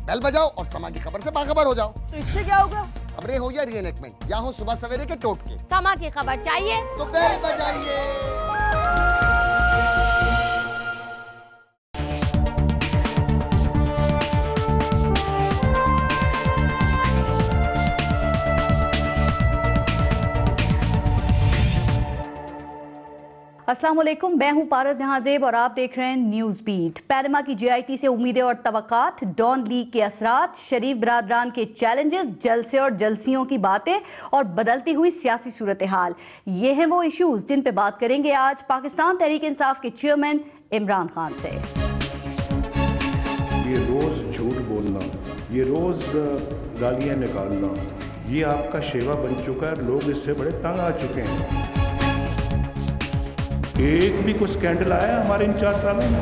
بیل بجاؤ اور سما کی خبر سے باخبر ہو جاؤ۔ تو اس سے کیا ہوگا؟ خبریں ہو یا ری انیکٹمنٹ یا ہو صبح سویرے کے ٹوٹکے، سما کی خبر چاہیے تو بیل بجائیے۔ السلام علیکم، میں ہوں پارس جہاں زیب اور آپ دیکھ رہے ہیں نیوز بیٹ۔ پینما کی جے آئی ٹی سے امیدیں اور توقعات، ڈان لیگ کے اثرات، شریف برادران کے چیلنجز، جلسے اور جلسیوں کی باتیں اور بدلتی ہوئی سیاسی صورتحال، یہ ہیں وہ ایشوز جن پہ بات کریں گے آج پاکستان تحریک انصاف کے چیئرمین عمران خان سے۔ یہ روز جھوٹ بولنا، یہ روز گالیاں نکالنا، یہ آپ کا شیوا بن چکا ہے، لوگ اس سے بڑے تنگ آ چکے ہیں۔ ایک بھی کوئی سکینڈل آیا ہمارے ان 4 سالوں میں؟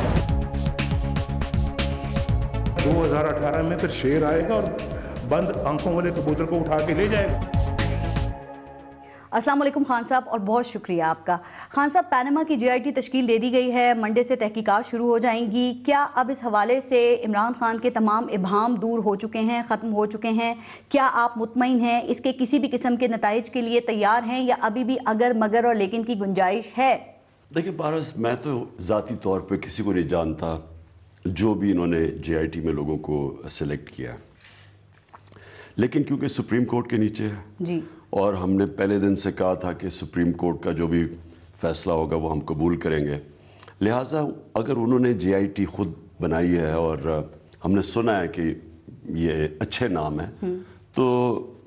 2018 میں پھر شیر آئے گا اور بند آنکھوں والے کبوتر کو اٹھا کے لے جائے گا۔ السلام علیکم خان صاحب، اور بہت شکریہ آپ کا۔ خان صاحب، پینما کی جے آئی ٹی تشکیل دے دی گئی ہے، منڈے سے تحقیقات شروع ہو جائیں گی، کیا اب اس حوالے سے عمران خان کے تمام ابہام دور ہو چکے ہیں، ختم ہو چکے ہیں؟ کیا آپ مطمئن ہیں، اس کے کسی بھی قسم کے نتائج کے لیے تیار ہیں، یا ابھی بھی اگر مگر اور لیکن کی گنجائش ہے؟ دیکھیں پارس، میں تو ذاتی طور پہ کسی کو نہیں جانتا جو بھی انہوں نے جے آئی ٹی میں لوگوں کو سلیکٹ کیا، لیکن کیونکہ سپریم کورٹ کے نیچے ہے جی، اور ہم نے پہلے دن سے کہا تھا کہ سپریم کورٹ کا جو بھی فیصلہ ہوگا وہ ہم قبول کریں گے، لہٰذا اگر انہوں نے جے آئی ٹی خود بنائی ہے اور ہم نے سنا ہے کہ یہ اچھے نام ہیں تو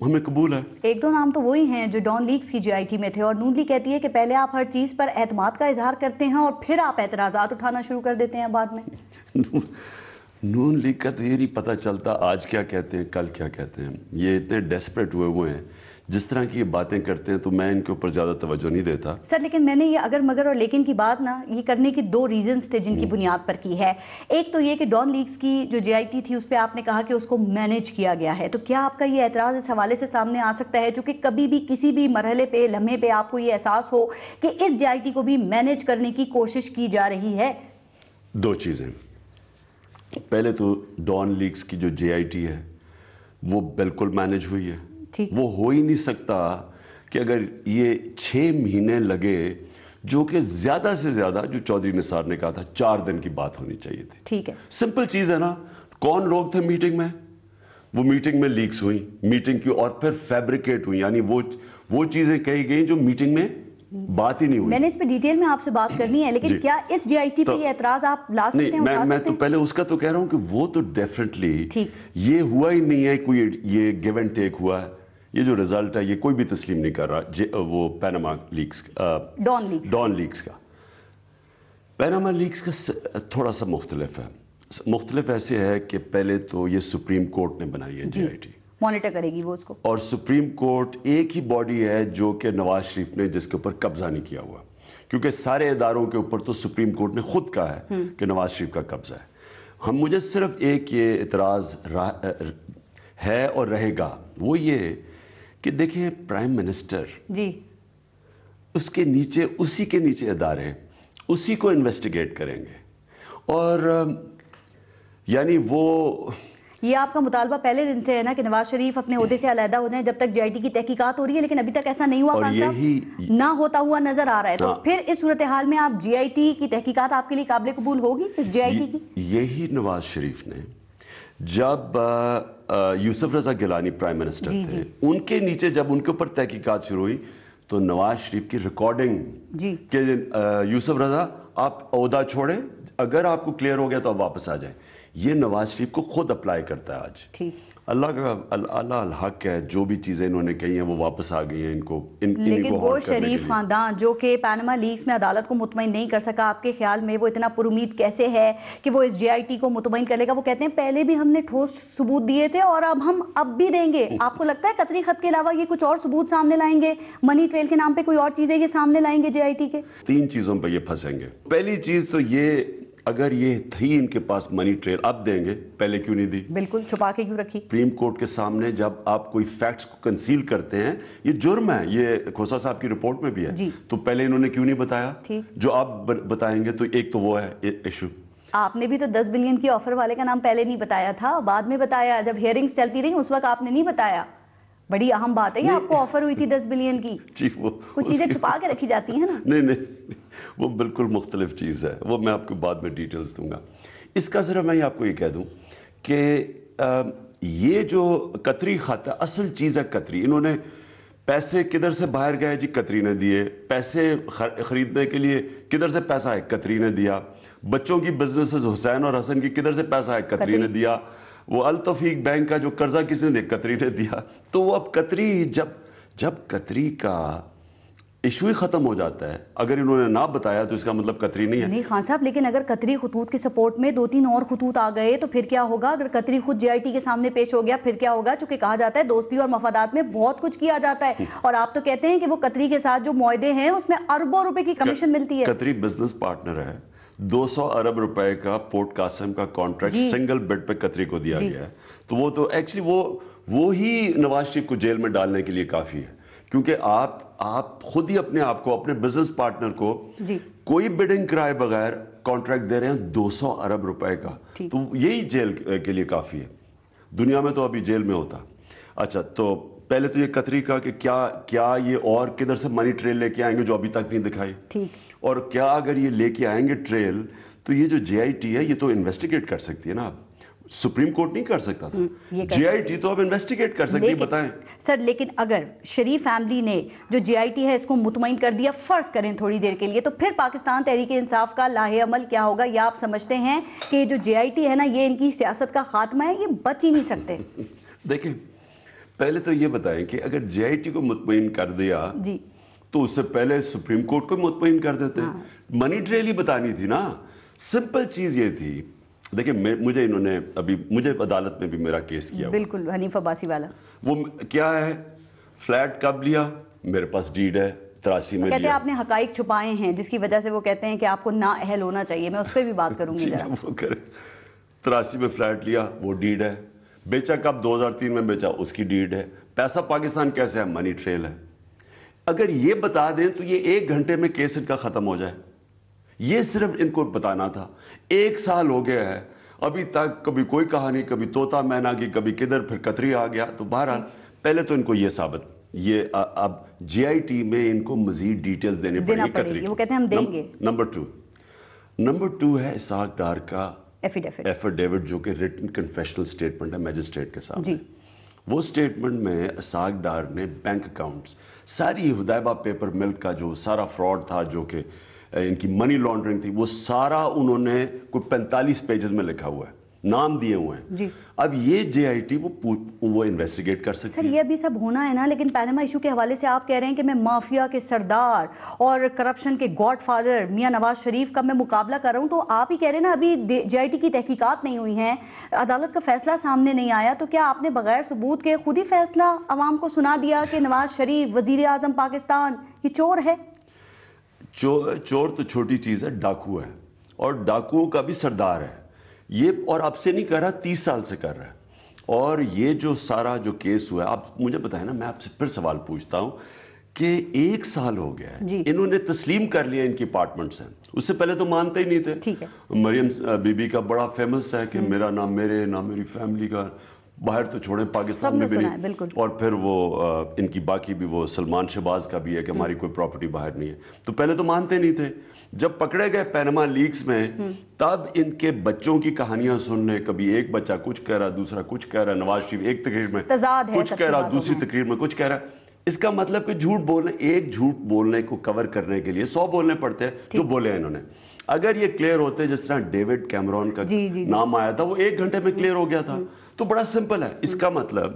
ہمیں قبول ہے۔ ایک دو نام تو وہی ہیں جو ڈان لیگز کی جے آئی ٹی میں تھے، اور نون لیگ کہتی ہے کہ پہلے آپ ہر چیز پر اعتماد کا اظہار کرتے ہیں اور پھر آپ اعتراضات اٹھانا شروع کر دیتے ہیں بعد میں۔ نون لیگ کا تو یہ نہیں پتہ چلتا آج کیا کہتے ہیں کل کیا کہتے ہیں، یہ اتنے ڈیسپریٹ ہوئے ہیں، جس طرح کی یہ باتیں کرتے ہیں تو میں ان کے اوپر زیادہ توجہ نہیں دیتا۔ سر لیکن میں نے یہ اگر مگر اور لیکن کی بات نا یہ کرنے کی 2 ریزنز تھے جن کی بنیاد پر کی ہے۔ ایک تو یہ کہ ڈان لیگز کی جو جے آئی ٹی تھی اس پہ آپ نے کہا کہ اس کو مینیج کیا گیا ہے، تو کیا آپ کا یہ اعتراض اس حوالے سے سامنے آ سکتا ہے جو کہ کبھی بھی کسی بھی مرحلے پہ لمحے پہ آپ کو یہ احساس ہو کہ اس جے آئی ٹی کو بھی مینیج کرنے کی کوشش کی جا رہی ہے؟ 2 چیزیں، پہلے تو ڈان لیگز کی جو جے آئی ٹی ہے وہ بالکل مینیج ہوئی ہے، وہ ہو ہی نہیں سکتا کہ اگر یہ 6 مہینے لگے، جو کہ زیادہ سے زیادہ جو چودھری نثار نے کہا تھا 4 دن کی بات ہونی چاہیے تھی۔ ٹھیک ہے، سمپل چیز ہے نا، کون لوگ تھے میٹنگ میں؟ وہ میٹنگ میں لیکس ہوئی، میٹنگ کی اور پھر فیبریکیٹ ہوئی، یعنی وہ چیزیں کہی گئی جو میٹنگ میں بات ہی نہیں ہوئی۔ میں نے اس پہ ڈیٹیل میں آپ سے بات کرنی ہے، لیکن کیا اس جے آئی ٹی پہ یہ اعتراض آپ لا سکتے ہیں؟ میں تو پہلے اس کا تو کہہ رہا ہوں کہ وہ تو ڈیفینیٹلی یہ ہوا ہی نہیں ہے، کوئی یہ گیو اینڈ ٹیک ہوا ہے، یہ جو رزلٹ ہے یہ کوئی بھی تسلیم نہیں کر رہا۔ وہ پینما لیگز ڈان لیگز کا پینما لیگز کا تھوڑا سا مختلف ہے۔ مختلف ایسے ہے کہ پہلے تو یہ سپریم کورٹ نے بنائی ہے جے آئی ٹی، مانیٹر کرے گی وہ اس کو، اور سپریم کورٹ ایک ہی باڈی ہے جو کہ نواز شریف نے جس کے اوپر قبضہ نہیں کیا ہوا، کیونکہ سارے اداروں کے اوپر تو سپریم کورٹ نے خود کہا ہے کہ نواز شریف کا قبضہ ہے۔ مجھے صرف ایک یہ اعتراض ہے اور رہے گا، وہ یہ کہ دیکھیں پرائم منسٹر جی اس کے نیچے، اسی کے نیچے ادارے اسی کو انویسٹیگیٹ کریں گے، اور یعنی وہ یہ آپ کا مطالبہ پہلے دن سے ہے نا کہ نواز شریف اپنے عہدے سے علیحدہ ہو جائیں جب تک جے آئی ٹی کی تحقیقات ہو رہی ہے، لیکن ابھی تک ایسا نہیں ہوا خان صاحب، نہ ہوتا ہوا نظر آ رہا ہے، تو پھر اس صورتحال میں آپ جے آئی ٹی کی تحقیقات آپ کے لیے قابل قبول ہوگی اس جے آئی ٹی کی؟ یہی نواز شریف نے جب یوسف رضا گیلانی پرائم منسٹر تھے، ان کے نیچے جب ان کے اوپر تحقیقات شروع ہوئی تو نواز شریف کی ریکارڈنگ کہ یوسف رضا آپ عہدہ چھوڑیں، اگر آپ کو کلیئر ہو گیا تو آپ واپس آ جائیں، یہ نواز شریف کو خود اپلائی کرتا ہے آج۔ اللہ کا اللہ الحق ہے، جو بھی چیزیں انہوں نے کہی ہیں وہ واپس آ گئی ہیں ان کو، لیکن وہ شریف خاندان جو کہ پینما لیگز میں عدالت کو مطمئن نہیں کر سکا، آپ کے خیال میں وہ اتنا پر امید کیسے ہے کہ وہ اس جے آئی ٹی کو مطمئن کر لے گا؟ وہ کہتے ہیں پہلے بھی ہم نے ٹھوس ثبوت دیے تھے اور اب بھی دیں گے۔ آپ کو لگتا ہے قطری خط کے علاوہ یہ کچھ اور ثبوت سامنے لائیں گے؟ منی ٹریل کے نام پہ کوئی اور چیزیں یہ سامنے لائیں گے جے آئی ٹی کے؟ 3 چیزوں پہ یہ پھنسیں گے۔ پہلی چیز تو یہ، اگر یہ تھی ان کے پاس منی ٹریل، اب دیں گے، پہلے کیوں نہیں دی؟ بالکل چھپا کے کیوں رکھی؟ سپریم کورٹ کے سامنے جب آپ کوئی فیکٹس کو کنسیل کرتے ہیں یہ جرم ہے، یہ کھوسا صاحب کی رپورٹ میں بھی ہے، تو پہلے انہوں نے کیوں نہیں بتایا؟ جو آپ بتائیں گے تو ایک تو وہ ہے ایشو۔ آپ نے بھی تو 10 بلین کی آفر والے کا نام پہلے نہیں بتایا تھا, بعد میں بتایا, جب ہیئرنگز چلتی رہی اس وقت آپ نے نہیں بتایا. بڑی اہم بات ہے کہ آپ کو آفر ہوئی تھی 10 بلین کی. کچھ چیزیں چھپا کے رکھی جاتی ہیں نا. نہیں, وہ بالکل مختلف چیز ہے, وہ میں آپ کو بعد میں ڈیٹیلز دوں گا. اس کا ذرا میں آپ کو یہ کہہ دوں کہ یہ جو قطری کھاتا, اصل چیز ہے قطری. انہوں نے پیسے کدھر سے باہر گئے جی, قطری نے دیے. پیسے خریدنے کے لیے کدھر سے پیسہ ہے, قطری نے دیا. بچوں کی بزنسز حسین اور حسن کی کدھر سے پیسہ ہے, قطری نے دیا. وہ التوفیق بینک کا جو قرضہ کس نے دیا, قطری نے دیا. تو وہ اب قطری جب قطری کا ایشو ہی ختم ہو جاتا ہے, اگر انہوں نے نہ بتایا تو اس کا مطلب قطری نہیں ہے. نہیں خان صاحب, لیکن اگر قطری خطوط کی سپورٹ میں 2-3 اور خطوط آ گئے تو پھر کیا ہوگا؟ اگر قطری خود جے آئی ٹی کے سامنے پیش ہو گیا پھر کیا ہوگا؟ چونکہ کہا جاتا ہے دوستی اور مفادات میں بہت کچھ کیا جاتا ہے, اور آپ تو کہتے ہیں کہ وہ قطری کے ساتھ جو معاہدے ہیں اس میں اربوں روپے کی کمیشن ملتی ہے. قطری بزنس پارٹنر ہے, 200 ارب روپے کا پورٹ قاسم کا کانٹریکٹ سنگل بڈ پہ قطری کو دیا گیا ہے. تو وہ تو ایکچولی وہ ہی نواز شریف کو جیل میں ڈالنے کے لیے کافی ہے, کیونکہ آپ خود ہی اپنے آپ کو, اپنے بزنس پارٹنر کو کوئی بڈنگ کرائے بغیر کانٹریکٹ دے رہے ہیں 200 ارب روپے کا. تو یہی جیل کے لیے کافی ہے. دنیا میں تو ابھی جیل میں ہوتا. اچھا, تو پہلے تو یہ قطری کا کہ کیا یہ اور کدھر سے منی ٹریل لے کے آئیں گے جو ابھی تک نہیں دکھائی, اور کیا اگر یہ لے کے آئیں گے ٹریل تو یہ جو جے آئی ٹی ہے یہ تو انویسٹیگیٹ کر سکتی ہے نا. سپریم کورٹ نہیں کر سکتا تھا, جے آئی ٹی تو اب انویسٹیگیٹ کر سکتی ہے. بتائیں سر, لیکن اگر شریف فیملی نے جو جے آئی ٹی ہے اس کو مطمئن کر دیا, فرض کریں تھوڑی دیر کے لیے, تو پھر پاکستان تحریک انصاف کا لاہ عمل کیا ہوگا؟ یا آپ سمجھتے ہیں کہ جو جے آئی ٹی ہے نا یہ ان کی سیاست کا خاتمہ ہے, یہ بچ ہی نہیں سکتے؟ دیکھیں, پہلے تو یہ بتائیں کہ اگر جے آئی ٹی کو مطمئن کر دیا تو اس سے پہلے سپریم کورٹ کو مطمئن کر دیتے. منی ٹریل ہی بتانی تھی نا. سمپل چیز یہ تھی. دیکھیں, مجھے عدالت میں بھی میرا کیس کیا, بالکل حنیف عباسی والا. وہ کیا ہے, فلیٹ کب لیا, میرے پاس ڈیڈ ہے 83 میں. کہتے ہیں آپ نے حقائق چھپائے ہیں جس کی وجہ سے وہ کہتے ہیں کہ آپ کو نااہل ہونا چاہیے. میں اس پہ بھی بات کروں گی. وہ کرے 83 میں فلیٹ لیا, وہ ڈیڈ ہے. بیچا کب, 2003 میں بیچا, اس کی ڈیڈ ہے. پیسہ پاکستان کیسے ہے, منی ٹریل ہے. اگر یہ بتا دیں تو یہ 1 گھنٹے میں کیس ان کا ختم ہو جائے. یہ صرف ان کو بتانا تھا. 1 سال ہو گیا ہے, ابھی تک کبھی کوئی کہانی, کبھی طوطا مینا کی, کبھی کدھر, پھر قطری آ گیا. تو بہرحال پہلے تو ان کو یہ ثابت, یہ اب جے آئی ٹی میں ان کو مزید ڈیٹیلز دینے پڑیں گے قطری. وہ کہتے ہیں ہم دیں گے. نمبر 2 ہے اسحاق ڈار کا ایفیڈیوٹ, جو کہ ریٹن کنفیشنل سٹیٹمنٹ ہے میجسٹریٹ کے سامنے. وہ سٹیٹمنٹ میں اسحاق ڈار نے بینک اکاؤنٹس, ساری حدیبہ پیپر ملک کا جو سارا فراڈ تھا, جو کہ ان کی منی لانڈرنگ تھی, وہ سارا انہوں نے کوئی 45 پیجز میں لکھا ہوا ہے, نام دیے ہوئے ہیں. اب یہ جے آئی ٹی وہ انویسٹیگیٹ کر سکتی ہے. سر, یہ ابھی سب ہونا ہے نا, لیکن پینما ایشو کے حوالے سے آپ کہہ رہے ہیں کہ میں مافیا کے سردار اور کرپشن کے گاڈ فادر میاں نواز شریف کا میں مقابلہ کر رہا ہوں. تو آپ ہی کہہ رہے ہیں نا ابھی جے آئی ٹی کی تحقیقات نہیں ہوئی ہیں, عدالت کا فیصلہ سامنے نہیں آیا, تو کیا آپ نے بغیر ثبوت کے خود ہی فیصلہ عوام کو سنا دیا کہ نواز شریف وزیر اعظم پاکستان یہ چور ہے؟ چور تو چھوٹی چیز ہے, ڈاکو ہے, اور ڈاکوؤں کا بھی سردار ہے یہ. اور اب سے نہیں کر رہا, 30 سال سے کر رہا ہے. اور یہ جو سارا جو کیس ہوا ہے, آپ مجھے بتائیں نا, میں آپ سے پھر سوال پوچھتا ہوں کہ 1 سال ہو گیا ہے, انہوں نے تسلیم کر لیا ان کی اپارٹمنٹس ہیں. اس سے پہلے تو مانتے ہی نہیں تھے. مریم بی بی کا بڑا فیمس ہے کہ میرا نام میرے نہ میری فیملی کا, باہر تو چھوڑیں پاکستان میں بھی نہیں. اور پھر وہ ان کی باقی بھی, وہ سلمان شہباز کا بھی ہے کہ ہماری کوئی پراپرٹی باہر نہیں ہے. تو پہلے تو مانتے نہیں تھے. جب پکڑے گئے پینما لیکس میں, تب ان کے بچوں کی کہانیاں سننے, کبھی ایک بچہ کچھ کہہ رہا, دوسرا کچھ کہہ رہا, نواز شریف ایک تقریر میں کچھ کہہ رہا, دوسری تقریر میں کچھ کہہ رہا. اس کا مطلب کہ جھوٹ بولنے, ایک جھوٹ بولنے کو کور کرنے کے لیے 100 بولنے پڑتے ہیں جو بولے ہیں انہوں نے. اگر یہ کلیئر ہوتے, جس طرح ڈیوڈ کیمرون کا نام آیا تھا, وہ 1 گھنٹے میں کلیئر ہو گیا تھا. تو بڑا سمپل ہے. اس کا مطلب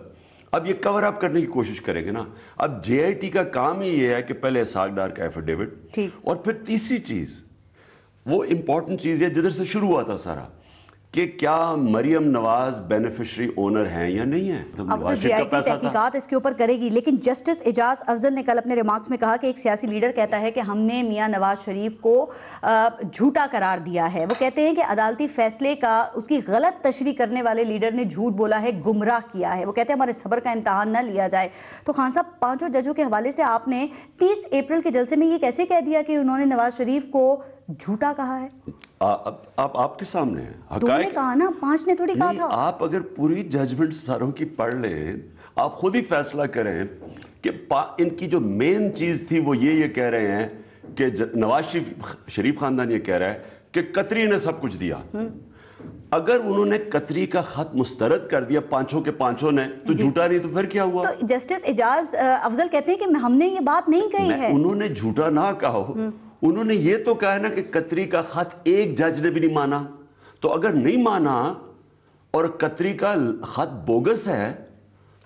اب یہ کور اپ کرنے کی کوشش کریں گے نا. اب جے آئی ٹی کا کام ہی یہ ہے کہ پہلے اسحاق ڈار کا ایفیڈیوٹ, اور پھر تیسری چیز, وہ امپورٹنٹ چیز ہے جدھر سے شروع ہوا تھا سارا, کہ کیا مریم نواز بینیفیشری اونر ہیں یا نہیں ہیں. اب تو جے آئی ٹی تحقیقات اس کے اوپر کرے گی, لیکن جسٹس اعجاز افضل نے کل اپنے ریمارکس میں کہا کہ ایک سیاسی لیڈر کہتا ہے کہ ہم نے میاں نواز شریف کو جھوٹا قرار دیا ہے. وہ کہتے ہیں کہ عدالتی فیصلے کا اس کی غلط تشریح کرنے والے لیڈر نے جھوٹ بولا ہے, گمراہ کیا ہے. وہ کہتے ہیں ہمارے صبر کا امتحان نہ لیا جائے. تو خان صاحب, 5 ججوں کے حوالے سے آپ نے 30 اپریل کے جلسے میں یہ کیسے کہہ دیا کہ انہوں نے نواز شریف کو جھوٹا کہا ہے؟ آپ کے سامنے ہے تم نے کہا نا، 5 نے تھوڑی کہا تھا. آپ اگر پوری ججمنٹ ساروں کی پڑھ لیں، آپ خود ہی فیصلہ کریں کہ ان کی جو مین چیز تھی وہ یہ کہہ رہے ہیں کہ نواز شریف خاندان یہ کہہ رہا ہے کہ قطری نے سب کچھ دیا. اگر انہوں نے قطری کا خط مسترد کر دیا پانچوں کے پانچوں نے تو جھوٹا نہیں تو پھر کیا ہوا؟ تو جسٹس اعجاز افضل کہتے ہیں کہ ہم نے یہ بات نہیں کہی ہے. انہوں نے جھوٹا نہ کہا ہو، انہوں نے یہ تو کہا نا کہ قطری کا خط ایک جج نے بھی نہیں مانا. تو اگر نہیں مانا اور قطری کا خط بوگس ہے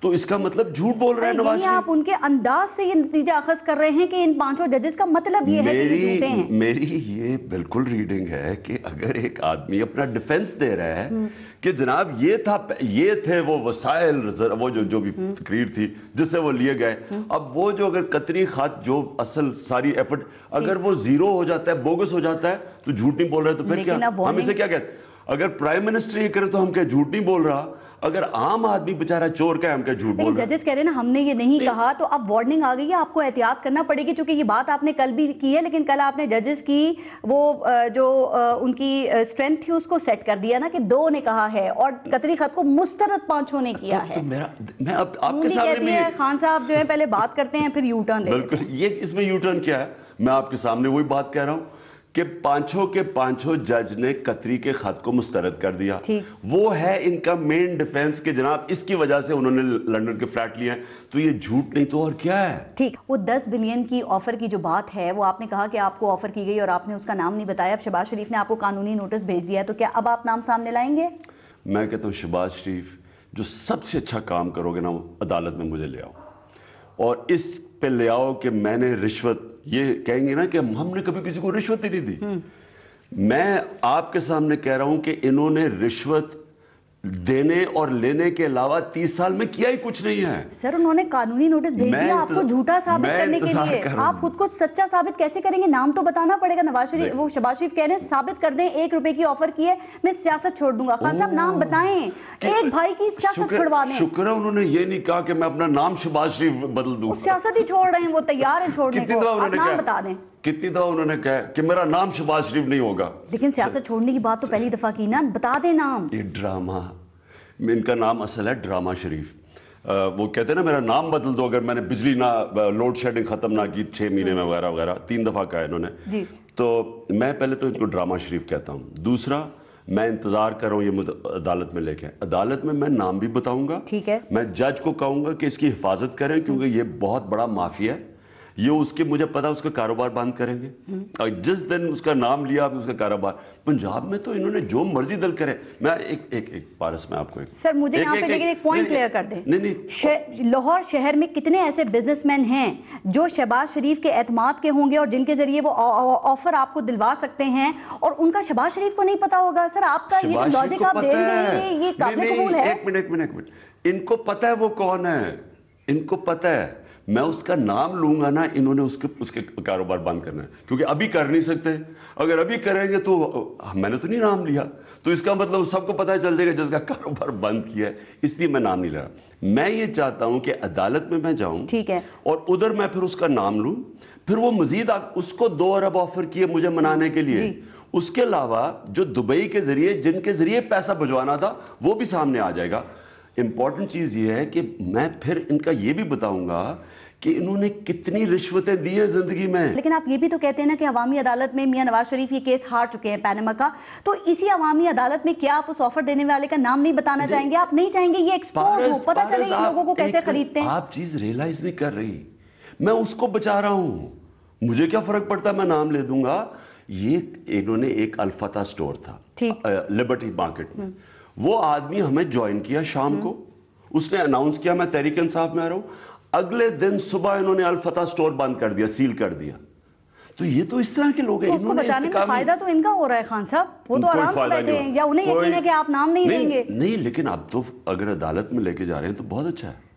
تو اس کا مطلب جھوٹ بول رہے ہیں نواز شریف. آپ ان کے انداز سے یہ نتیجہ اخذ کر رہے ہیں کہ ان 5 ججز کا مطلب یہ ہے کہ یہ جھوٹے ہیں. میری یہ بالکل ریڈنگ ہے کہ اگر ایک آدمی اپنا ڈیفنس دے رہا ہے کہ جناب یہ تھے وہ وسائل، وہ جو بھی تقریر تھی جس سے وہ لیے گئے، اب وہ جو اگر قطری خط جو اصل ساری ایفرٹ اگر وہ زیرو ہو جاتا ہے، بوگس ہو جاتا ہے تو جھوٹ نہیں بول رہے تو پھر کیا؟ ہم اسے کیا کہتے ہیں؟ اگر پرائم منسٹر یہ کرے تو ہم کیا جھوٹ نہیں بول رہا؟ اگر عام آدمی بیچارہ چور کا ہے ہم کیا جھوٹ بول رہے ہیں؟ ججز کہہ رہے ہیں نا ہم نے یہ نہیں کہا، تو اب وارننگ آ گئی ہے، آپ کو احتیاط کرنا پڑے گی. چونکہ یہ بات آپ نے کل بھی کی ہے، لیکن کل آپ نے ججز کی وہ جو ان کی اسٹرینتھ تھی اس کو سیٹ کر دیا نا کہ 2 نے کہا ہے اور قطری خط کو مسترد 5 نے کیا ہے. میں اب آپ کے سامنے خان صاحب جو ہے پہلے بات کرتے ہیں پھر یو ٹرن. بالکل، یہ اس میں یو ٹرن کیا ہے؟ میں آپ کے سامنے وہی بات کہہ رہا ہوں کہ 5 کے 5 جج نے قطری کے خط کو مسترد کر دیا. وہ ہے ان کا مین ڈیفنس کہ جناب اس کی وجہ سے انہوں نے لنڈن کے فلیٹ لیے ہیں. تو یہ جھوٹ نہیں تو اور کیا ہے؟ ٹھیک، وہ 10 بلین کی آفر کی جو بات ہے وہ آپ نے کہا کہ آپ کو آفر کی گئی اور آپ نے اس کا نام نہیں بتایا. اب شہباز شریف نے آپ کو قانونی نوٹس بھیج دیا ہے، تو کیا اب آپ نام سامنے لائیں گے؟ میں کہتا ہوں شہباز شریف جو سب سے اچھا کام کرو گے نا، عدالت میں مجھے لے آؤ اور اس پہ لے آؤ کہ میں نے رشوت، یہ کہیں گے نا کہ ہم نے کبھی کسی کو رشوت ہی نہیں دی. میں آپ کے سامنے کہہ رہا ہوں کہ انہوں نے رشوت دینے اور لینے کے علاوہ 30 سال میں کیا ہی کچھ نہیں ہے. سر انہوں نے قانونی نوٹس بھیج دیا آپ کو جھوٹا ثابت کرنے کے لیے. آپ خود کو سچا ثابت کیسے کریں گے؟ نام تو بتانا پڑے گا. نواز شریف، وہ شہباز شریف کہہ رہے ہیں ثابت کر دیں 1 روپے کی آفر کی ہے میں سیاست چھوڑ دوں گا. خان صاحب نام بتائیں، ایک بھائی کی سیاست چھوڑوا دیں. شکر ہے انہوں نے یہ نہیں کہا کہ میں اپنا نام شہباز شریف بدل دوں. سیاست ہی چھوڑ رہے ہیں، وہ تیار ہیں چھوڑنے کو. آپ نام بتا دیں. کتنی دفعہ انہوں نے کہا کہ میرا نام شہباز شریف نہیں ہوگا. لیکن سیاست چھوڑنے کی بات تو پہلی دفعہ کی نا، بتا دیں نام. یہ ڈرامہ، ان کا نام اصل ہے ڈرامہ شریف. وہ کہتے ہیں نا میرا نام بدل دو اگر میں نے بجلی نہ لوڈ شیڈنگ ختم نہ کی 6 مہینے میں وغیرہ وغیرہ. 3 دفعہ کہا انہوں نے. تو میں پہلے تو ان کو ڈرامہ شریف کہتا ہوں. دوسرا، میں انتظار کر رہا ہوں یہ عدالت میں لے کے. عدالت میں نام بھی بتاؤں گا. ٹھیک ہے. میں جج کو کہوں گا کہ اس کی حفاظت کریں کیونکہ یہ بہت بڑا مافیا ہے. یہ اس کے مجھے پتا اس کا کاروبار بند کریں گے. اور جس دن اس کا نام لیا اس کا کاروبار پنجاب میں تو انہوں نے جو مرضی دل کرے. میں ایک پارس میں آپ کو سر مجھے یہاں پہ لیکن ایک پوائنٹ کلیئر کر دیں. لاہور شہر میں کتنے ایسے بزنس مین ہیں جو شہباز شریف کے اعتماد کے ہوں گے اور جن کے ذریعے وہ آفر آپ کو دلوا سکتے ہیں اور ان کا شہباز شریف کو نہیں پتا ہوگا؟ سر آپ کا یہ جو لاجک آپ دے رہے ہیں یہ قابل قبول ہے. ایک منٹ ان کو پتا ہے وہ کون ہے. ان کو پتا ہے میں اس کا نام لوں گا نا انہوں نے اس کے کاروبار بند کرنا ہے کیونکہ ابھی کر نہیں سکتے. اگر ابھی کریں گے تو میں نے تو نہیں نام لیا تو اس کا مطلب سب کو پتہ چل جائے گا جس کا کاروبار بند کیا ہے. اس لیے میں نام نہیں لے رہا. میں یہ چاہتا ہوں کہ عدالت میں جاؤں ٹھیک ہے اور ادھر میں پھر اس کا نام لوں. پھر وہ مزید اس کو 2 ارب آفر کیے مجھے منانے کے لیے. اس کے علاوہ جو دبئی کے ذریعے جن کے ذریعے پیسہ بھجوانا تھا وہ بھی سامنے آ جائے گا. امپورٹنٹ چیز یہ ہے کہ میں پھر ان کا یہ بھی بتاؤں گا کہ انہوں نے کتنی رشوتیں دی ہیں زندگی میں. لیکن آپ یہ بھی تو کہتے ہیں نا کہ عوامی عدالت میں میاں نواز شریف یہ کیس ہار چکے ہیں پینما کا. تو اسی عوامی عدالت میں کیا آپ اس آفر دینے والے کا نام نہیں بتانا چاہیں گے؟ آپ نہیں چاہیں گے یہ ایکسپوز ہو، پتہ چلے یہ لوگوں کو کیسے خریدتے ہیں. آپ چیز ریئلائز نہیں کر رہی. میں اس کو بچا رہا ہوں. مجھے کیا فرق پڑتا ہے میں نام لے دوں گا. یہ انہوں نے ایک الفتح سٹور تھا لبرٹی مارکیٹ میں. وہ آدمی ہمیں جوائن کیا شام کو. اس نے اناؤنس کیا میں تحریک انصاف میں آ رہا ہوں. اگلے دن صبح انہوں نے الفتح سٹور بند کر دیا، سیل کر دیا. تو یہ تو اس طرح کے لوگ ہیں. اس کو بچانے میں فائدہ تو ان کا ہو رہا ہے خان صاحب. وہ تو آرام سے بیٹھے ہیں یا انہیں یقین ہے کہ آپ نام نہیں لیں گے؟ نہیں لیکن اب تو اگر عدالت میں لے کے جا رہے ہیں تو بہت اچھا ہے.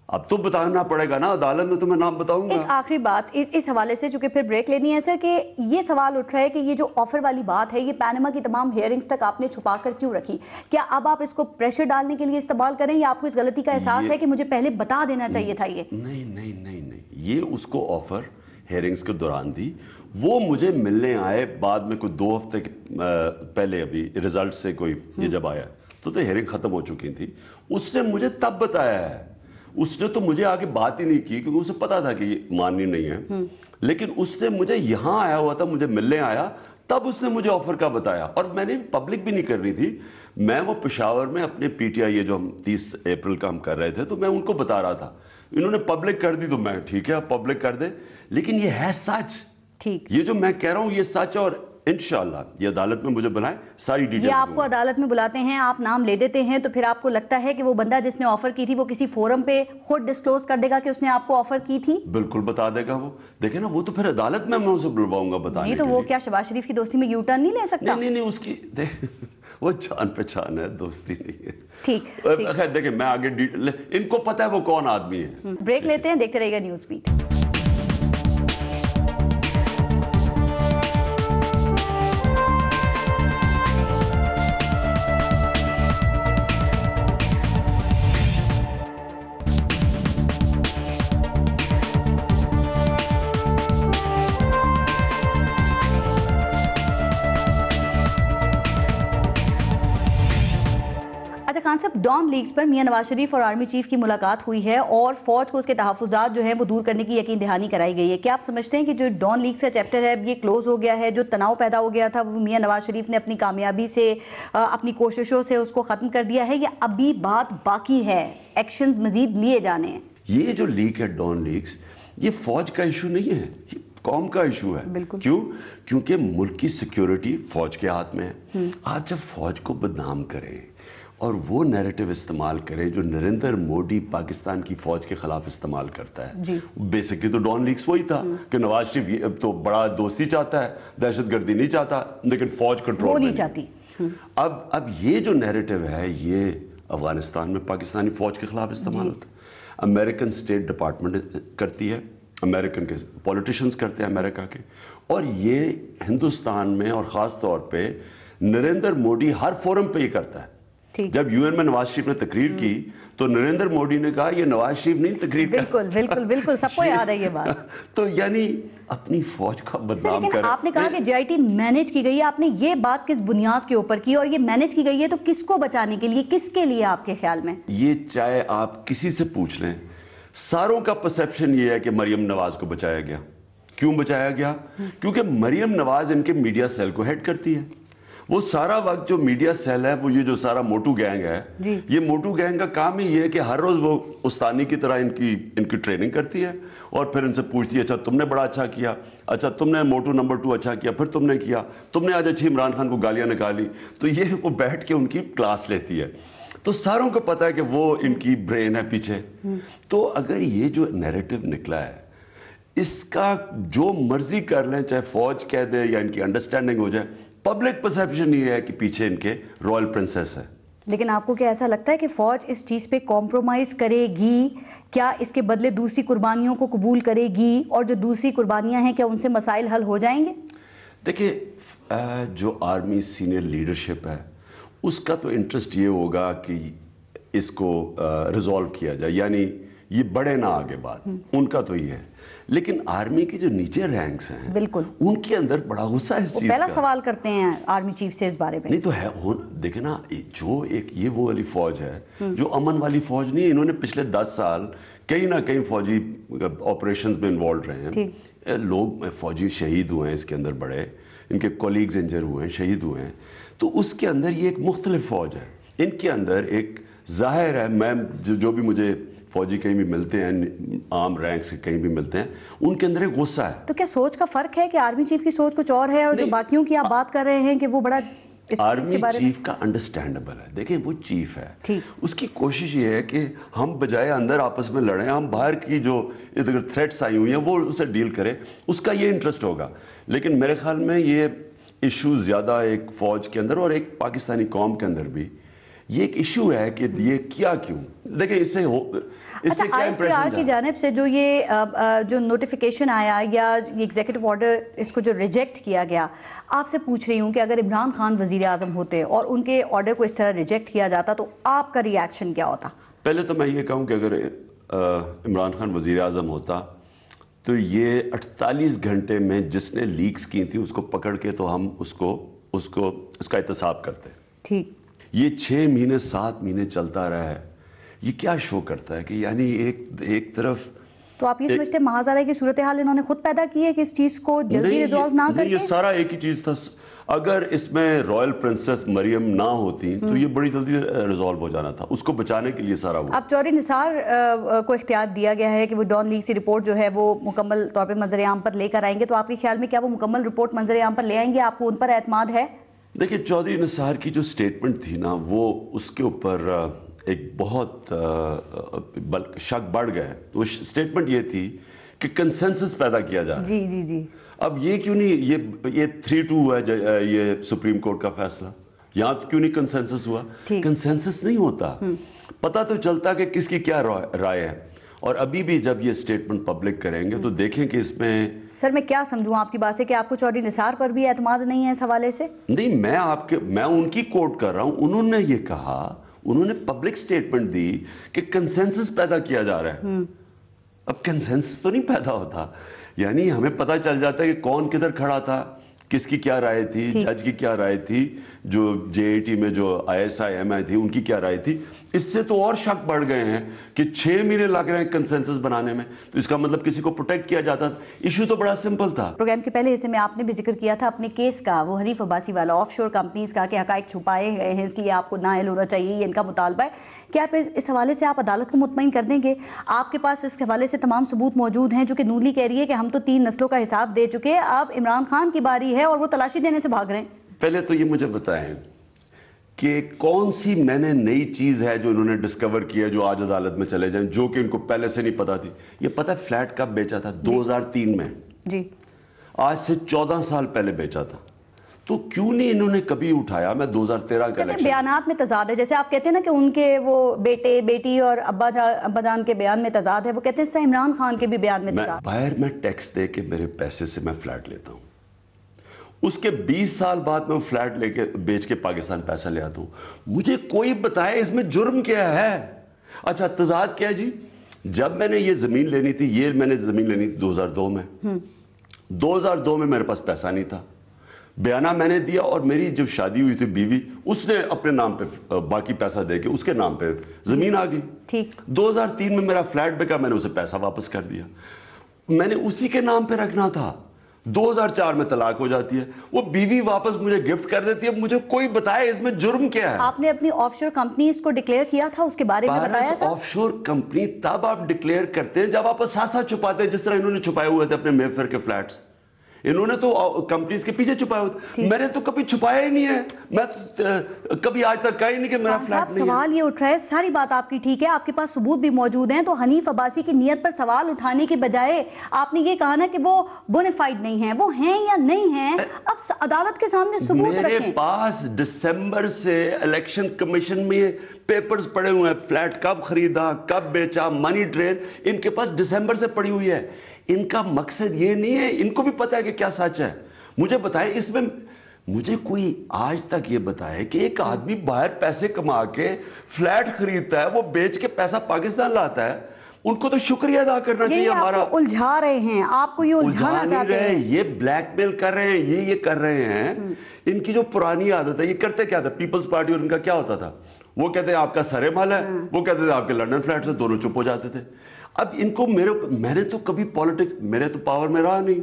اب تو بتانا پڑے گا نا عدالت میں تو میں نام بتاؤں گا. ایک آخری بات اس حوالے سے چونکہ پھر بریک لینی ہے سر کہ یہ سوال اٹھ رہا ہے کہ یہ جو آفر والی بات ہے یہ پینما کی تمام ہیئرنگز تک آپ نے چھپا کر کیوں رکھی؟ کیا اب آپ اس کو پریشر ڈالنے کے لیے استعمال کریں یا آپ کو اس غلطی کا احساس ہے کہ مجھے پہلے بتا دینا چاہیے تھا؟ یہ نہیں یہ اس کو آفر ہیئرنگز کے دوران دی. وہ مجھے ملنے آئے بعد میں کوئی 2 ہفتے پہلے, ابھی رزلٹ سے کوئی یہ جب آیا تو ہیئرنگ ختم ہو چکی تھی. اس نے مجھے تب بتایا ہے, اس نے تو مجھے آگے بات ہی نہیں کی کیونکہ اسے پتا تھا کہ یہ ماننی نہیں ہے, لیکن اس نے مجھے یہاں آیا ہوا تھا, مجھے ملنے آیا, تب اس نے مجھے آفر کا بتایا. اور میں نے پبلک بھی نہیں کرنی تھی, میں وہ پشاور میں اپنے پی ٹی آئی جو ہم 30 اپریل کا ہم کر رہے تھے تو میں ان کو بتا رہا تھا. انہوں نے پبلک کر دی تو میں ٹھیک ہے آپ پبلک کر دیں, لیکن یہ ہے سچ. ٹھیک, یہ جو میں کہہ رہا ہوں یہ سچ, اور انشاءاللہ یہ عدالت میں مجھے بلائیں, ساری ڈیٹیل. یہ آپ کو عدالت میں بلاتے ہیں, آپ نام لے دیتے ہیں, تو پھر آپ کو لگتا ہے کہ وہ بندہ جس نے آفر کی تھی وہ کسی فورم پہ خود ڈسکلوز کر دے گا کہ اس نے آپ کو آفر کی تھی؟ بالکل بتا دے گا وہ. دیکھیں نا, وہ تو پھر عدالت میں اسے بلواؤں گا بتانے نہیں تو وہ کیا شہباز شریف کی دوستی میں یو ٹرن نہیں لے سکتا؟ نہیں, اس کی وہ جان پہچان ہے, دوستی نہیں ہے. ٹھیک, خیر دیکھیں میں آگے ان کو پتا ہے وہ کون آدمی ہے. بریک لیتے ہیں, دیکھتے رہیے گا نیوز بیٹ. خان صاحب, ڈان لیگز پر میاں نواز شریف اور آرمی چیف کی ملاقات ہوئی ہے اور فوج کو اس کے تحفظات جو ہیں وہ دور کرنے کی یقین دہانی کرائی گئی ہے. کیا آپ سمجھتے ہیں کہ جو ڈان لیگز کا چیپٹر ہے یہ کلوز ہو گیا ہے, جو تناؤ پیدا ہو گیا تھا وہ میاں نواز شریف نے اپنی کامیابی سے, اپنی کوششوں سے اس کو ختم کر دیا ہے, یا ابھی بات باقی ہے, ایکشنز مزید لیے جانے ہیں؟ یہ جو لیک ہے ڈان لیگز, یہ فوج کا ایشو نہیں ہے, یہ قوم کا ایشو ہے. کیوں؟ کیونکہ ملک کی سیکیورٹی فوج کے ہاتھ میں ہے. آپ جب فوج کو بدنام کریں اور وہ نیریٹو استعمال کرے جو نریندر موڈی پاکستان کی فوج کے خلاف استعمال کرتا ہے, بیسکلی تو ڈان لیگز وہی تھا کہ نواز شریف تو بڑا دوستی چاہتا ہے, دہشت گردی نہیں چاہتا, لیکن فوج کنٹرول نہیں چاہتی. اب یہ جو نیریٹو ہے یہ افغانستان میں پاکستانی فوج کے خلاف استعمال ہوتا ہے. امریکن اسٹیٹ ڈپارٹمنٹ کرتی ہے, امریکن کے پولیٹیشنز کرتے ہیں امریکہ کے, اور یہ ہندوستان میں اور خاص طور پہ نریندر موڈی ہر فورم پہ یہ کرتا ہے. جب یو این میں نواز شریف نے تقریر کی تو نریندر موڈی نے کہا یہ نواز شریف نہیں تقریر بالکل بالکل بالکل سب کو یاد ہے یہ بات. تو یعنی اپنی فوج کا بدنام کر. آپ نے کہا کہ جے آئی ٹی مینج کی گئی ہے, آپ نے یہ بات کس بنیاد کے اوپر کی, اور یہ مینج کی گئی ہے تو کس کو بچانے کے لیے, کس کے لیے آپ کے خیال میں؟ یہ چاہے آپ کسی سے پوچھ لیں, ساروں کا پرسیپشن یہ ہے کہ مریم نواز کو بچایا گیا. کیوں بچایا گیا؟ کیونکہ مریم نواز ان کے میڈیا سیل کو ہیڈ کرتی ہے. وہ سارا وقت جو میڈیا سیل ہے, وہ یہ جو سارا موٹو گینگ ہے, یہ موٹو گینگ کا کام ہی یہ ہے کہ ہر روز وہ استانی کی طرح ان کی ٹریننگ کرتی ہے اور پھر ان سے پوچھتی ہے اچھا تم نے بڑا اچھا کیا, اچھا تم نے موٹو نمبر 2 اچھا کیا, پھر تم نے کیا, تم نے آج اچھی عمران خان کو گالیاں نکالی. تو یہ وہ بیٹھ کے ان کی کلاس لیتی ہے. تو ساروں کو پتا ہے کہ وہ ان کی برین ہے پیچھے. تو اگر یہ جو نیریٹو نکلا ہے اس کا جو مرضی کر لیں, چاہے فوج کہہ دے یا ان کی انڈرسٹینڈنگ ہو جائے, پبلک پرسیپشن یہ ہے کہ پیچھے ان کے رائل پرنسس ہے. لیکن آپ کو کیا ایسا لگتا ہے کہ فوج اس چیز پہ کمپرومائز کرے گی؟ کیا اس کے بدلے دوسری قربانیوں کو قبول کرے گی, اور جو دوسری قربانیاں ہیں کیا ان سے مسائل حل ہو جائیں گے؟ دیکھیں, جو آرمی سینئر لیڈرشپ ہے اس کا تو انٹرسٹ یہ ہوگا کہ اس کو ریزالو کیا جائے, یعنی یہ بڑھے نہ آگے بات, ان کا تو یہ ہے. لیکن آرمی کی جو نیچے رینکس ہیں بالکل ان کے اندر بڑا غصہ ہے اس چیز کا. پہلا سوال کرتے ہیں آرمی چیف سے اس بارے میں. نہیں تو ہے, دیکھیں نا, جو ایک یہ وہ والی فوج ہے جو امن والی فوج نہیں ہے. انہوں نے پچھلے 10 سال کہیں نہ کہیں فوجی آپریشنز میں انوالوڈ رہے ہیں. لوگ فوجی شہید ہوئے ہیں اس کے اندر, بڑے ان کے کولیگز انجر ہوئے ہیں, شہید ہوئے ہیں. تو اس کے اندر یہ ایک مختلف فوج ہے. ان کے اندر ایک ظاہر ہے, میں جو بھی مجھے فوجی کہیں بھی ملتے ہیں, عام رینک سے کہیں بھی ملتے ہیں, ان کے اندر ایک غصہ ہے. تو کیا سوچ کا فرق ہے کہ آرمی چیف کی سوچ کچھ اور ہے اور جو باقیوں کی آپ بات کر رہے ہیں کہ وہ بڑا آرمی چیف کا انڈرسٹینڈیبل ہے. دیکھیں وہ چیف ہے, اس کی کوشش یہ ہے کہ ہم بجائے اندر آپس میں لڑیں, ہم باہر کی جو ادھر تھریٹس آئی ہوئی ہیں وہ اسے ڈیل کریں, اس کا یہ انٹرسٹ ہوگا. لیکن میرے خیال میں یہ ایشو زیادہ ایک فوج کے اندر اور ایک پاکستانی قوم کے اندر بھی یہ ایک ایشو ہے کہ یہ کیا کیوں. دیکھیں اس سے آئی ایس پی آر کی جانب سے جو یہ جو نوٹیفیکیشن آیا یا یہ ایگزیکٹو آرڈر اس کو جو ریجیکٹ کیا گیا, آپ سے پوچھ رہی ہوں کہ اگر عمران خان وزیر اعظم ہوتے اور ان کے آرڈر کو اس طرح ریجیکٹ کیا جاتا تو آپ کا ری ایکشن کیا ہوتا؟ پہلے تو میں یہ کہوں کہ اگر عمران خان وزیر اعظم ہوتا تو یہ 48 گھنٹے میں جس نے لیکس کی تھی اس کو پکڑ کے تو ہم اس کا احتساب کرتے ہیں. ٹھیک. یہ 6 مہینے 7 مہینے چلتا رہا ہے. یہ کیا شو کرتا ہے کہ یعنی ایک طرف تو آپ یہ سمجھتے ہیں مہازادہ کی صورتحال انہوں نے خود پیدا کی ہے کہ اس چیز کو جلدی ریزالو نہ کر کے؟ یہ سارا ایک ہی چیز تھا. اگر اس میں رائل پرنسس مریم نہ ہوتی تو یہ بڑی جلدی ریزالو ہو جانا تھا. اس کو بچانے کے لیے سارا ہوا. اب چودھری نثار کو اختیار دیا گیا ہے کہ وہ ڈان لیگ سی رپورٹ جو ہے وہ مکمل طور پہ منظر عام پر لے کر آئیں گے. تو آپ کے خیال میں کیا وہ مکمل رپورٹ منظر عام پر لے آئیں گے؟ آپ کو ان پر اعتماد ہے؟ دیکھیں چودھری نثار کی جو سٹیٹمنٹ تھی نا وہ اس کے اوپر ایک بہت شک بڑھ گئے. وہ سٹیٹمنٹ یہ تھی کہ کنسنسس پیدا کیا جا رہا ہے. جی جی جی. اب یہ کیوں نہیں یہ 3-2 ہے یہ سپریم کورٹ کا فیصلہ, یہاں تو کیوں نہیں کنسنسس ہوا؟ کنسنسس نہیں ہوتا, پتہ تو چلتا کہ کس کی کیا رائے ہے. اور ابھی بھی جب یہ سٹیٹمنٹ پبلک کریں گے تو دیکھیں کہ اس میں سر میں کیا سمجھوں آپ کی بات سے کہ آپ کو چودھری نثار پر بھی اعتماد نہیں ہے اس حوالے سے؟ نہیں, میں ان کی کوٹ کر رہا ہوں. انہوں نے یہ کہا, انہوں نے پبلک سٹیٹمنٹ دی کہ کنسنسس پیدا کیا جا رہا ہے. اب کنسنسس تو نہیں پیدا ہوتا, یعنی ہمیں پتہ چل جاتا ہے کہ کون کدھر کھڑا تھا, کس کی کیا رائے تھی, جج کی کیا رائے تھی, جو JAT میں جو ISI تھی ان کی کیا رائے تھی. اس سے تو اور شک بڑھ گئے ہیں کہ 6 مہینے لگ رہے ہیں کنسنسس بنانے میں, تو اس کا مطلب کسی کو پروٹیکٹ کیا جاتا تھا. ایشو تو بڑا سمپل تھا. پروگرام کے پہلے حصے میں آپ نے بھی ذکر کیا تھا اپنے کیس کا, وہ حنیف عباسی والا, آف شور کمپنیز کا, کہ حقائق چھپائے گئے ہیں اس لیے آپ کو نااہل ہونا چاہیے, یہ ان کا مطالبہ ہے. کیا آپ اس حوالے سے آپ عدالت کو مطمئن کر دیں گے؟ آپ کے پاس اس حوالے سے تمام ثبوت موجود ہیں, جو کہ نون لیگ کہہ رہی ہے کہ ہم تو 3 نسلوں کا حساب دے چکے, اب عمران خان کی باری ہے اور وہ تلاشی دینے سے بھاگ رہے ہیں. پہلے تو یہ مجھے بتائیں کہ کون سی میں نے نئی چیز ہے جو انہوں نے ڈسکور کیا جو آج عدالت میں چلے جائیں, جو کہ ان کو پہلے سے نہیں پتا تھی. یہ پتہ ہے فلیٹ کب بیچا تھا؟ 2003 میں. جی. آج سے 14 سال پہلے بیچا تھا. تو کیوں نہیں انہوں نے کبھی اٹھایا؟ میں 2013 کا الیکشن, بیانات میں تضاد ہے, جیسے آپ کہتے ہیں نا کہ ان کے وہ بیٹے بیٹی اور ابا جان کے بیان میں تضاد ہے, وہ کہتے ہیں سر عمران خان کے بھی بیان میں تضاد. باہر میں ٹیکس دے کے میرے پیسے سے میں فلیٹ لیتا ہوں, اس کے 20 سال بعد میں وہ فلیٹ لے کے بیچ کے پاکستان پیسہ لے آتا ہوں. مجھے کوئی بتائے اس میں جرم کیا ہے؟ اچھا تضاد کیا ہے جی؟ جب میں نے یہ زمین لینی تھی, یہ میں نے زمین لینی تھی 2002 میں. 2002 میں میرے پاس پیسہ نہیں تھا, بیانہ میں نے دیا, اور میری جو شادی ہوئی تھی بیوی, اس نے اپنے نام پہ باقی پیسہ دے کے اس کے نام پہ زمین آ گئی. ٹھیک. 2003 میں میرا فلیٹ بکا, میں نے اسے پیسہ واپس کر دیا. میں نے اسی کے نام پہ رکھنا تھا. 2004 میں طلاق ہو جاتی ہے, وہ بیوی واپس مجھے گفٹ کر دیتی ہے. مجھے کوئی بتائے اس میں جرم کیا ہے؟ آپ نے اپنی آف شور کمپنیز کو ڈکلیئر کیا تھا, اس کے بارے میں بتایا تھا؟ آف شور کمپنی تب آپ ڈکلیئر کرتے ہیں جب آپ اثاثہ چھپاتے ہیں, جس طرح انہوں نے چھپائے ہوئے تھے اپنے مے فیئر کے فلیٹس. انہوں نے تو کمپنیز کے پیچھے چھپائے ہوتے, میں نے تو کبھی چھپایا ہی نہیں ہے. میں کبھی آج تک کہا ہی نہیں کہ میرا فلیٹ نہیں ہے. سوال یہ اٹھ رہا ہے, ساری بات آپ کی ٹھیک ہے, آپ کے پاس ثبوت بھی موجود ہیں, تو حنیف عباسی کی نیت پر سوال اٹھانے کی بجائے آپ نے یہ کہا نا کہ وہ بونیفائیڈ نہیں ہیں, وہ ہیں یا نہیں ہیں, اب عدالت کے سامنے ثبوت رکھیں. میرے پاس دسمبر سے الیکشن کمیشن میں پیپرز پڑے ہوئے ہیں, فلیٹ کب خریدا, کب بیچا, منی ٹرین, ان کے پاس دسمبر سے پڑی ہوئی ہے. ان کا مقصد یہ نہیں ہے, ان کو بھی پتا ہے کہ کیا سچ ہے. مجھے بتائیں اس میں, مجھے کوئی آج تک یہ بتائے کہ ایک آدمی باہر پیسے کما کے فلیٹ خریدتا ہے, وہ بیچ کے پیسہ پاکستان لاتا ہے, ان کو تو شکریہ ادا کرنا چاہیے. ہمارا آپ کو الجھا رہے ہیں, آپ کو یہ الجھانا چاہتے ہیں. یہ بلیک میل کر رہے ہیں, یہ کر رہے ہیں. ان کی جو پرانی عادت ہے, یہ کرتے کیا تھا, پیپلز پارٹی اور ان کا کیا ہوتا تھا, وہ کہتے ہیں آپ کا سرے مال ہے, وہ کہتے تھے آپ کے لنڈن فلیٹ سے, دونوں چپ ہو جاتے تھے. اب ان کو میں نے تو کبھی پالیٹکس, میرے تو پاور میں رہا نہیں,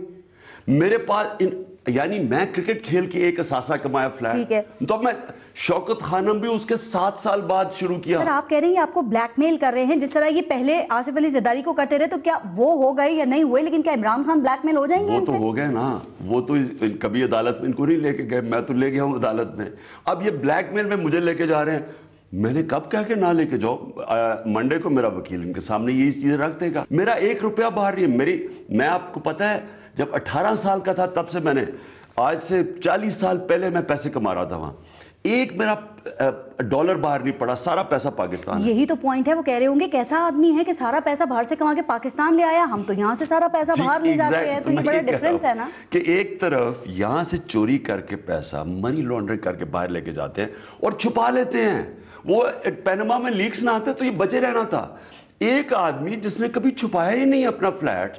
میرے پاس یعنی میں کرکٹ کھیل کے ایک اثاثہ کمایا فلیٹ, تو میں شوکت خانم بھی اس کے 7 سال بعد شروع کیا. سر آپ کہہ رہے ہیں آپ کو بلیک میل کر رہے ہیں, جس طرح یہ پہلے آصف علی زرداری کو کرتے رہے, تو کیا وہ ہو گئے یا نہیں ہوئے, لیکن کیا عمران خان بلیک میل ہو جائیں گے؟ وہ تو ہو گئے نا, وہ تو کبھی عدالت میں ان کو نہیں لے کے گئے, میں تو لے گیا ہوں عدالت میں. اب یہ بلیک میل میں مجھے لے کے جا رہے ہیں, میں نے کب کہا کہ نہ لے کے جاؤ. منڈے کو میرا وکیل ان کے سامنے یہ چیزیں رکھ دے گا. میرا 1 روپیہ باہر نہیں ہے. میں آپ کو پتہ ہے جب 18 سال کا تھا تب سے میں نے, آج سے 40 سال پہلے میں پیسے کما رہا تھا وہاں, ایک میرا ڈالر باہر نہیں پڑا, سارا پیسہ پاکستان. یہی تو پوائنٹ ہے, وہ کہہ رہے ہوں گے کیسا آدمی ہے کہ سارا پیسہ باہر سے کما کے پاکستان لے آیا, ہم تو یہاں سے سارا پیسہ باہر لے جاتے ہیں. تو یہ بڑا ڈیفرنس ہے نا, کہ ایک طرف یہاں سے چوری کر کے پیسہ منی لانڈرنگ کر کے باہر لے کے جاتے ہیں اور چھپا لیتے ہیں. وہ پینما میں لیکس نہ آتے تو یہ بچے رہنا تھا. ایک آدمی جس نے کبھی چھپایا ہی نہیں اپنا فلیٹ,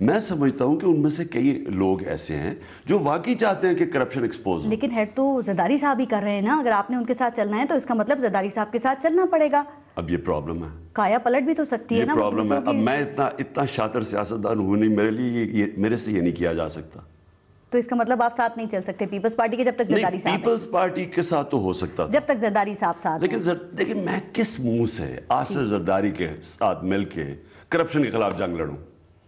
میں سمجھتا ہوں کہ ان میں سے کئی لوگ ایسے ہیں جو واقعی چاہتے ہیں کہ کرپشن ایکسپوز ہو. لیکن ہیڈ تو زرداری صاحب ہی کر رہے ہیں نا. اگر آپ نے ان کے ساتھ چلنا ہے تو اس کا مطلب زرداری صاحب کے ساتھ چلنا پڑے گا. اب یہ پرابلم ہے, کایا پلٹ بھی تو سکتی ہے نا. یہ پرابلم ہے. اب میں اتنا شاطر سیاستدان ہوں نہیں, میرے لیے میرے سے یہ نہیں کیا جا سکتا. تو اس کا مطلب آپ ساتھ نہیں چل سکتے پیپلز پارٹی کے جب تک زرداری صاحب. پیپلز پارٹی کے ساتھ تو ہو سکتا تھا جب تک زرداری صاحب ساتھ. لیکن میں کس منہ سے آصف زرداری کے ساتھ مل کے کرپشن کے خلاف جنگ لڑوں؟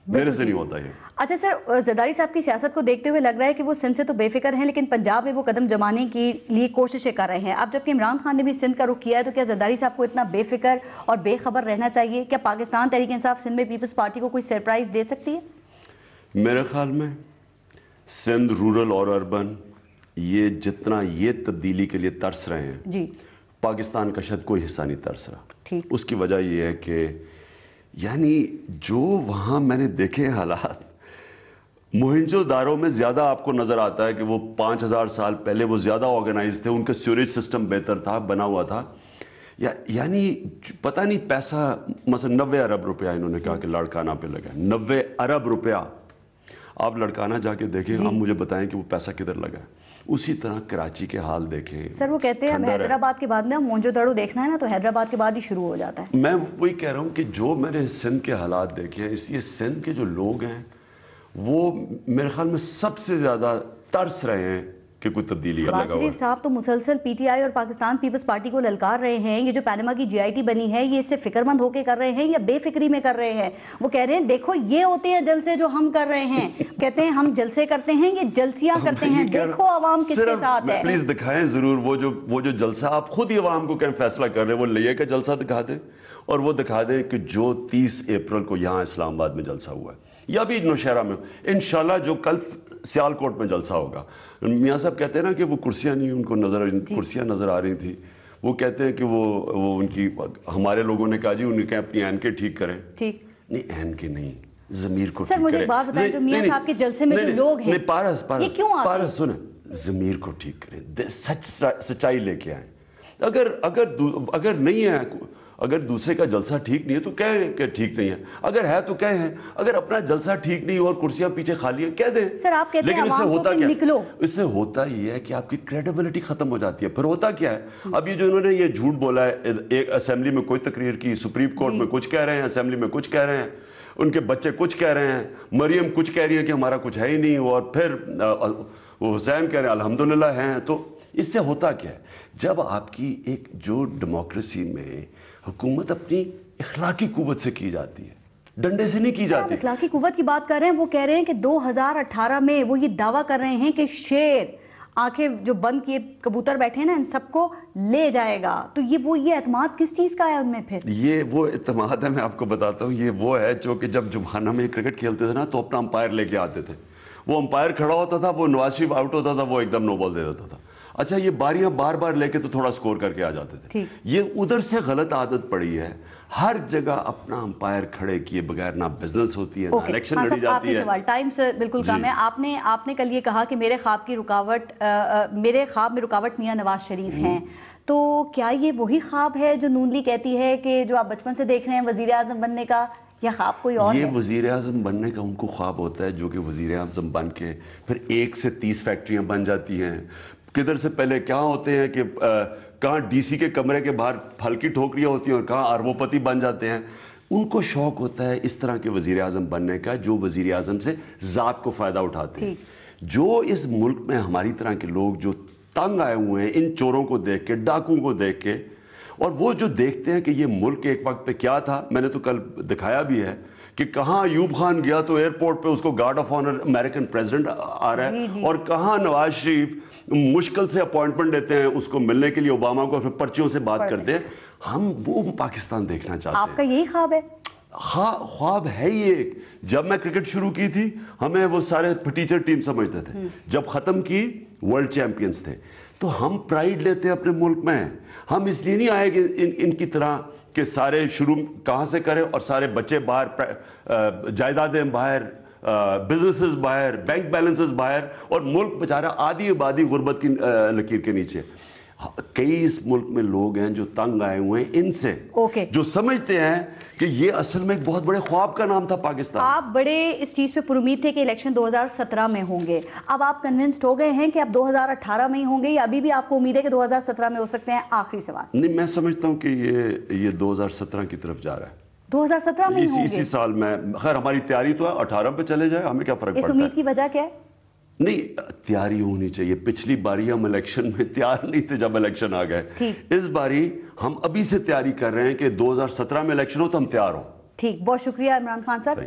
میرے سے نہیں ہوتا یہ. اچھا سر, زرداری صاحب کی سیاست کو دیکھتے ہوئے لگ رہا ہے کہ وہ سندھ سے تو بے فکر ہیں لیکن پنجاب میں وہ قدم جمانے کے لیے کوششیں کر رہے ہیں. اب جبکہ عمران خان نے بھی سندھ کا رخ کیا ہے تو کیا زرداری صاحب کو اتنا بے فکر اور بے خبر رہنا چاہیے؟ کیا پاکستان تحریک انصاف سندھ میں پیپلز پارٹی کو کوئی سرپرائز دے سکتی ہے؟ میرے خیال میں سندھ رورل اور اربن یہ جتنا یہ تبدیلی کے لیے ترس رہے ہیں جی, پاکستان کا شاید کوئی حصہ نہیں ترس رہا. ٹھیک. اس کی وجہ یہ ہے کہ یعنی جو وہاں میں نے دیکھے حالات, موہنجو دارو میں زیادہ آپ کو نظر آتا ہے کہ وہ 5000 سال پہلے وہ زیادہ آرگنائز تھے, ان کا سیوریج سسٹم بہتر تھا, بنا ہوا تھا. یعنی پتہ نہیں پیسہ مثلا 90 ارب روپیہ انہوں نے کہا کہ لڑکانہ پہ لگا. 90 ارب روپیہ آپ لڑکانہ جا کے دیکھیں, آپ مجھے بتائیں کہ وہ پیسہ کدھر لگا. اسی طرح کراچی کے حال دیکھیں سر. وہ کہتے ہیں حیدرآباد کے بعد میں موہنجو دڑو دیکھنا ہے نا تو حیدرآباد کے بعد ہی شروع ہو جاتا ہے. میں وہی کہہ رہا ہوں کہ جو میں نے سندھ کے حالات دیکھے ہیں, اس لیے سندھ کے جو لوگ ہیں وہ میرے خیال میں سب سے زیادہ ترس رہے ہیں کہ کوئی تبدیلی لگا ہوا ہے. نواز شریف صاحب تو مسلسل پی ٹی آئی اور پاکستان پیپلز پارٹی کو للکار رہے ہیں. یہ جو پینما کی جی آئی ٹی بنی ہے یہ اس سے فکر مند ہو کے کر رہے ہیں یا بے فکری میں کر رہے ہیں؟ وہ کہہ رہے ہیں دیکھو یہ ہوتے ہیں جلسے جو ہم کر رہے ہیں. کہتے ہیں ہم جلسے کرتے ہیں, یہ جلسیاں کرتے ہیں, دیکھو عوام کس کے ساتھ ہے. پلیز دکھائیں ضرور وہ جو جلسہ آپ خود ہی عوام کو کہیں فیصلہ کر رہے ہیں, وہ لیے کا جلسہ دکھا دیں اور وہ دکھا دیں کہ جو 30 اپریل کو یہاں اسلام آباد میں جلسہ ہوا ہے یا بھی نوشہرہ میں, انشاءاللہ جو کل سیالکوٹ میں جلسہ ہوگا. میاں صاحب کہتے ہیں نا کہ وہ کرسیاں نہیں ان کو کرسیاں نظر آ رہی تھی. وہ کہتے ہیں کہ وہ ان کی, ہمارے لوگوں نے کہا جی ان کے اپنی عین کے ٹھیک کریں. ٹھیک نہیں, عین کے نہیں, ضمیر کو ٹھیک کریں. سر مجھے بات بتائیں جو میاں صاحب کے جلسے میں جو لوگ ہیں یہ کیوں آتے ہیں؟ پارس سنیں, ضمیر کو ٹھیک کریں, سچائی لے کے آئیں. اگر نہیں ہے, اگر دوسرے کا جلسہ ٹھیک نہیں ہے تو کہیں کہ ٹھیک نہیں ہے, اگر ہے تو کہیں. اگر اپنا جلسہ ٹھیک نہیں اور کرسیاں پیچھے خالی ہیں کہہ دیں. سر آپ کہتے ہیں عوام کو کہ نکلو. اس سے ہوتا یہ ہے کہ آپ کی کریڈیبلٹی ختم ہو جاتی ہے. پھر ہوتا کیا ہے, اب یہ جو انہوں نے یہ جھوٹ بولا ہے, ایک اسمبلی میں کوئی تقریر کی, سپریم کورٹ میں کچھ کہہ رہے ہیں, اسمبلی میں کچھ کہہ رہے ہیں, ان کے بچے کچھ کہہ رہے ہیں, مریم کچھ کہہ رہی ہے کہ ہمارا کچھ ہے ہی نہیں, اور پھر وہ حسین کہہ رہے ہیں الحمدللہ ہیں. تو اس سے ہوتا کیا ہے, جب آپ کی ایک جو ڈیموکریسی میں حکومت اپنی اخلاقی قوت سے کی جاتی ہے, ڈنڈے سے نہیں کی جاتی. اخلاقی قوت کی بات کر رہے ہیں, وہ کہہ رہے ہیں کہ 2018 میں وہ یہ دعویٰ کر رہے ہیں کہ شیر آنکھیں جو بند کیے کبوتر بیٹھے ہیں نا ان سب کو لے جائے گا. تو یہ اعتماد کس چیز کا ہے ان میں؟ پھر یہ وہ اعتماد ہے, میں آپ کو بتاتا ہوں, یہ وہ ہے جو کہ جب جمخانہ میں کرکٹ کھیلتے تھے نا تو اپنا امپائر لے کے آتے تھے. وہ امپائر کھڑا ہوتا تھا, وہ نواز شریف آؤٹ ہوتا تھا, وہ ایک دم نو بال دے دیتا تھا. اچھا یہ باریاں بار بار لے کے تو تھوڑا سکور کر کے آ جاتے تھے. یہ ادھر سے غلط عادت پڑی ہے, ہر جگہ اپنا امپائر کھڑے کیے بغیر نہ بزنس ہوتی ہے, نہ الیکشن لڑی جاتی ہے. سوال ٹائم سے بالکل کم ہے. آپ نے کل یہ کہا کہ میرے خواب میں رکاوٹ میاں نواز شریف ہیں. تو کیا یہ وہی خواب ہے جو نون لیگ کہتی ہے کہ جو آپ بچپن سے دیکھ رہے ہیں وزیر اعظم بننے کا, یا خواب کوئی اور ہے؟ یہ وزیر اعظم بننے کا ان کو خواب ہوتا ہے جو کہ وزیر اعظم بن کے پھر 1 سے 30 فیکٹریاں بن جاتی ہیں. کدھر سے پہلے کہاں ہوتے ہیں کہ کہاں ڈی سی کے کمرے کے باہر پھل کی ٹھوکریاں ہوتی ہیں اور کہاں اربوپتی بن جاتے ہیں. ان کو شوق ہوتا ہے اس طرح کے وزیر اعظم بننے کا جو وزیر اعظم سے ذات کو فائدہ اٹھاتے ہیں. جو اس ملک میں ہماری طرح کے لوگ جو تنگ آئے ہوئے ہیں ان چوروں کو دیکھ کے, ڈاکوں کو دیکھ کے, اور وہ جو دیکھتے ہیں کہ یہ ملک ایک وقت پہ کیا تھا. میں نے تو کل دکھایا بھی ہے کہ کہاں ایوب خان گیا تو ایئرپورٹ پہ اس کو guard of honour American president آ رہا ہے, اور کہاں نواز شریف مشکل سے اپوائنٹمنٹ دیتے ہیں اس کو ملنے کے لیے اوباما کو, پھر پرچیوں سے بات کرتے ہیں. ہم وہ پاکستان دیکھنا چاہتے ہیں. آپ کا یہی خواب ہے؟ خواب ہے یہ. جب میں کرکٹ شروع کی تھی ہمیں وہ سارے ٹیچر ٹیم سمجھتے تھے, جب ختم کی ورلڈ چیمپئنز تھے. تو ہم پرائیڈ لیتے ہیں اپنے ملک میں. ہم اس لیے نہیں آئے کہ ان کی طرح کہ سارے شروع کہاں سے کریں اور سارے بچے باہر, جائیدادیں باہر, بزنسز باہر, بینک بیلنسز باہر, اور ملک بیچارہ آدھی آبادی غربت کی لکیر کے نیچے. کئی اس ملک میں لوگ ہیں جو تنگ آئے ہوئے ہیں ان سے, جو سمجھتے ہیں کہ یہ اصل میں ایک بہت بڑے خواب کا نام تھا پاکستان. آپ بڑے اس چیز پہ پر امید تھے کہ الیکشن 2017 میں ہوں گے, اب آپ کنونسڈ ہو گئے ہیں کہ اب 2018 میں ہی ہوں گے, یا ابھی بھی آپ کو امید ہے کہ 2017 میں ہو سکتے ہیں؟ آخری سوال. نہیں, میں سمجھتا ہوں کہ یہ 2017 کی طرف جا رہا ہے. 2017 میں ہی ہوں گے اسی سال میں. خیر ہماری تیاری تو ہے 18 پہ چلے جائے, ہمیں کیا فرق پڑتا ہے. اس امید کی وجہ کیا ہے؟ نہیں, تیاری ہونی چاہیے. پچھلی باری ہم الیکشن میں تیار نہیں تھے جب الیکشن آ گئے. اس باری ہم ابھی سے تیاری کر رہے ہیں کہ 2017 میں الیکشن ہو تو ہم تیار ہوں. ٹھیک, بہت شکریہ عمران خان صاحب.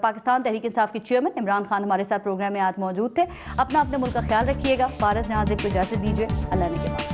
پاکستان تحریک انصاف کے چیئرمین عمران خان ہمارے ساتھ پروگرام میں آج موجود تھے. اپنا اپنے ملک کا خیال رکھیے گا. پارس جہاں زیب کو اجازت دیجیے. اللہ نے کے بعد.